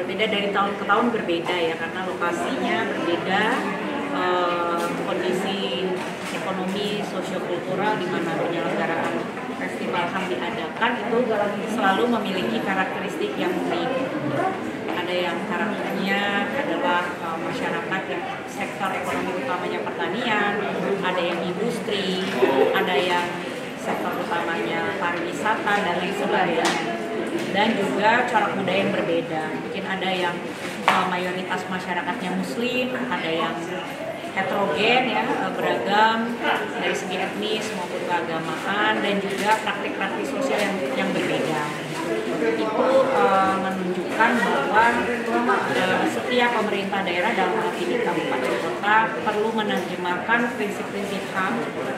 berbeda dari tahun ke tahun berbeda ya, karena lokasinya berbeda, kondisi ekonomi sosiokultural di mana penyelenggaraan festival HAM diadakan itu selalu memiliki karakteristik yang unik. Ada yang karakternya adalah masyarakat yang sektor ekonomi utamanya pertanian, ada yang industri, ada yang sektor utamanya pariwisata dan lain sebagainya. Dan juga corak budaya yang berbeda. Mungkin ada yang mayoritas masyarakatnya muslim, ada yang heterogen ya, beragam dari segi etnis maupun keagamaan, dan juga praktik-praktik sosial yang berbeda. Itu menunjukkan bahwa setiap pemerintah daerah dalam hal ini kabupaten kota perlu menerjemahkan prinsip-prinsip HAM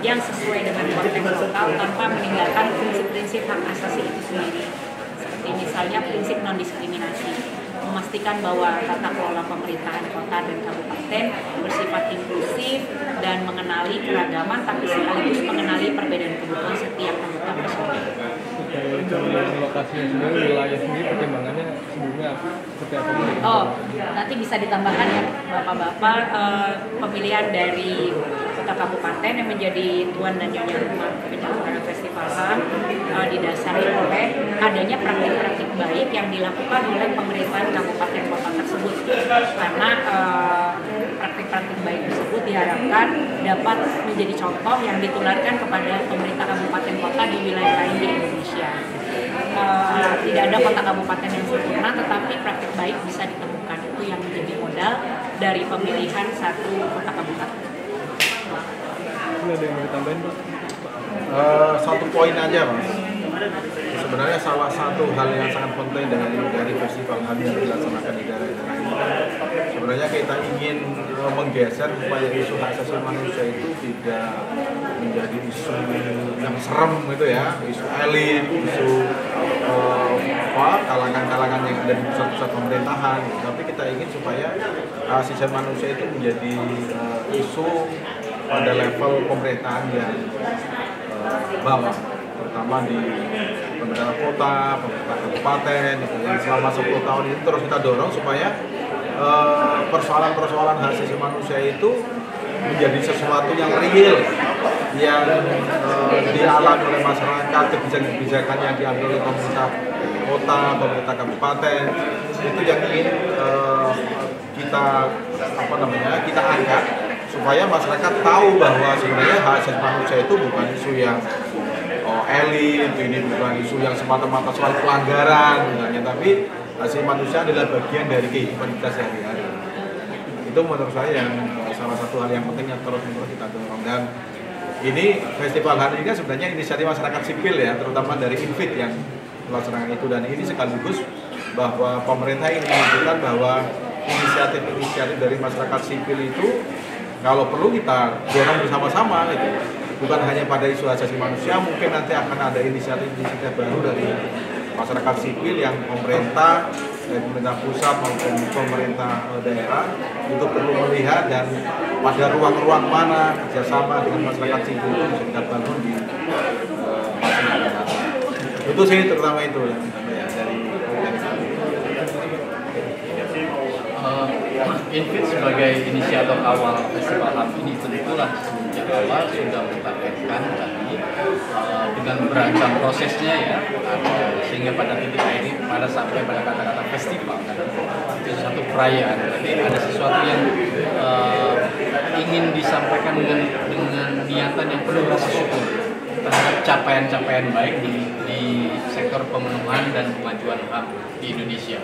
yang sesuai dengan konteks lokal tanpa meninggalkan prinsip-prinsip hak asasi itu sendiri. Seperti misalnya prinsip non-diskriminasi, memastikan bahwa tata kelola pemerintahan kota dan kabupaten bersifat inklusif dan mengenali keragaman, tapi sekaligus mengenali perbedaan kebutuhan setiap anggota masyarakat. Lokasinya sendiri, wilayah sendiri, pertimbangannya sebelumnya seperti apa? Oh, nanti bisa ditambahkan ya Bapak-Bapak, pemilihan dari kota kabupaten yang menjadi tuan dan nyonya rumah penyelenggaraan festival HAM didasari oleh adanya praktik-praktik baik yang dilakukan oleh pemerintahan kabupaten kota tersebut, karena praktik-praktik baik tersebut diharapkan dapat menjadi contoh yang ditularkan kepada pemerintah kabupaten kota di wilayah lain di Indonesia. Tidak ada kota kabupaten yang sempurna, tetapi praktik baik bisa ditemukan. Itu yang menjadi modal dari pemilihan satu kota kabupaten. Ada yang mau ditambahin, Pak? Satu poin aja, Mas. Sebenarnya salah satu hal yang sangat penting dari festival HAM yang dilaksanakan di daerah-daerah ini, sebenarnya kita ingin menggeser supaya isu hak asasi manusia itu tidak menjadi isu yang serem gitu ya, isu elit, isu kalangan-kalangan yang ada di pusat-pusat pemerintahan. Tapi kita ingin supaya hak asasi manusia itu menjadi isu pada level pemerintahan yang bawah, terutama di pemerintah kota, pemerintah kabupaten, yang selama 10 tahun ini terus kita dorong supaya persoalan-persoalan hak asasi manusia itu menjadi sesuatu yang real, yang dialami oleh masyarakat, kebijakan-kebijakan yang diambil oleh pemerintah kota, pemerintah kabupaten, itu yang ingin kita angkat supaya masyarakat tahu bahwa sebenarnya hak asasi manusia itu bukan isu yang elit, ini bukan isu yang semata-mata soal pelanggaran misalnya, tapi hak asasi manusia adalah bagian dari kehidupan kita sehari-hari. Itu menurut saya yang salah satu hal yang penting yang terus-menerus kita dorong. Dan ini festival HAM ini kan sebenarnya inisiatif masyarakat sipil ya, terutama dari Infit yang melaksanakan itu, dan ini sekaligus bahwa pemerintah ingin menunjukkan bahwa inisiatif-inisiatif dari masyarakat sipil itu kalau perlu kita dorong bersama-sama gitu. Bukan hanya pada isu hak asasi manusia, mungkin nanti akan ada inisiatif-inisiatif baru dari masyarakat sipil yang pemerintah, dari pemerintah pusat maupun pemerintah daerah itu perlu melihat, dan pada ruang-ruang mana kerjasama dengan masyarakat sipil itu bisa kita bangun di masyarakat. Itu sih terutama itu ya, dari Infit sebagai inisiator awal festival HAM ini tentulah sejak awal sudah mentargetkan tadi dengan beragam prosesnya ya, sehingga pada titik ini sampai pada kata-kata festival itu satu perayaan, berarti ada sesuatu yang ingin disampaikan dengan niatan yang penuh rasa syukur terhadap capaian-capaian baik di sektor pemenuhan dan kemajuan HAM di Indonesia.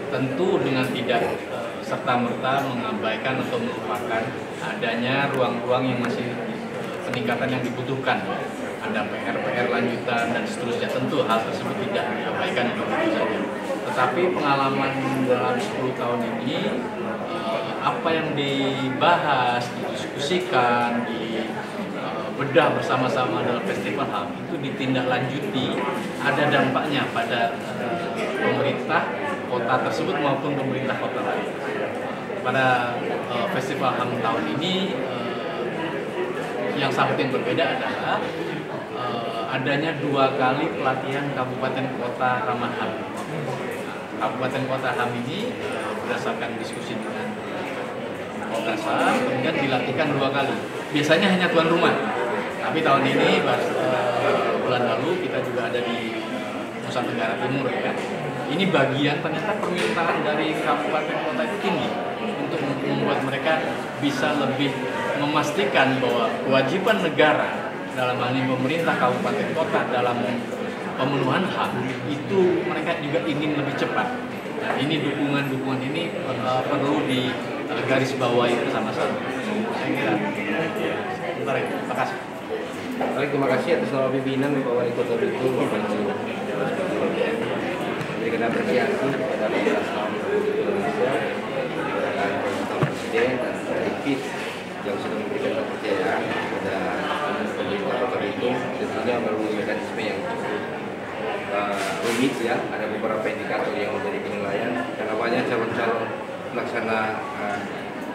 Tentu dengan tidak serta-merta mengabaikan atau melupakan adanya ruang-ruang yang masih peningkatan yang dibutuhkan. Ada PR-PR lanjutan dan seterusnya, tentu hal tersebut tidak diabaikan begitu saja. Tetapi pengalaman dalam 10 tahun ini, apa yang dibahas, didiskusikan, bedah bersama-sama dalam festival HAM itu ditindaklanjuti, ada dampaknya pada pemerintah kota tersebut maupun pemerintah kota lain. Pada festival HAM tahun ini yang sangat yang berbeda adalah adanya 2 kali pelatihan kabupaten kota ramah HAM. Kabupaten Kota HAM ini berdasarkan diskusi dengan Kopdasar, kemudian dilatihkan 2 kali. Biasanya hanya tuan rumah, tapi tahun ini bulan lalu kita juga ada di Nusa Tenggara Timur ya. Ini bagian ternyata permintaan dari kabupaten kota itu tinggi untuk membuat mereka bisa lebih memastikan bahwa kewajiban negara dalam hal ini pemerintah kabupaten kota dalam pemenuhan HAM itu mereka juga ingin lebih cepat. Nah, ini dukungan ini perlu digarisbawahi bersama-sama. Saya kira. Sebentar itu. Terima kasih. Baik, terima kasih atas nama pimpinan Bapak Wali Kota Belitung memberikan apresiasi kepada Komnas HAM Indonesia dan Bapak Presiden dan Rikit yang sudah memberikan kepercayaan kepada pemerintah Kota Belitung, tentunya melalui mekanisme yang cukup rumit ya. Ada beberapa indikator yang menjadi penilaian dan awalnya calon-calon pelaksana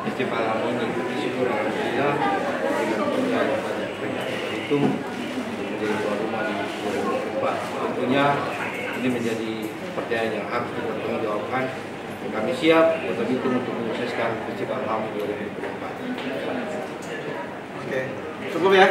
festival HAM ini bersyukur alhamdulillah dengan percaya pada itu menjadi tuan rumah di 2024. Tentunya ini menjadi pertanyaan yang harus dipertanggungjawabkan. Kami siap Kota Belitung untuk menyukseskan festival HAM 2024. Oke, cukup ya.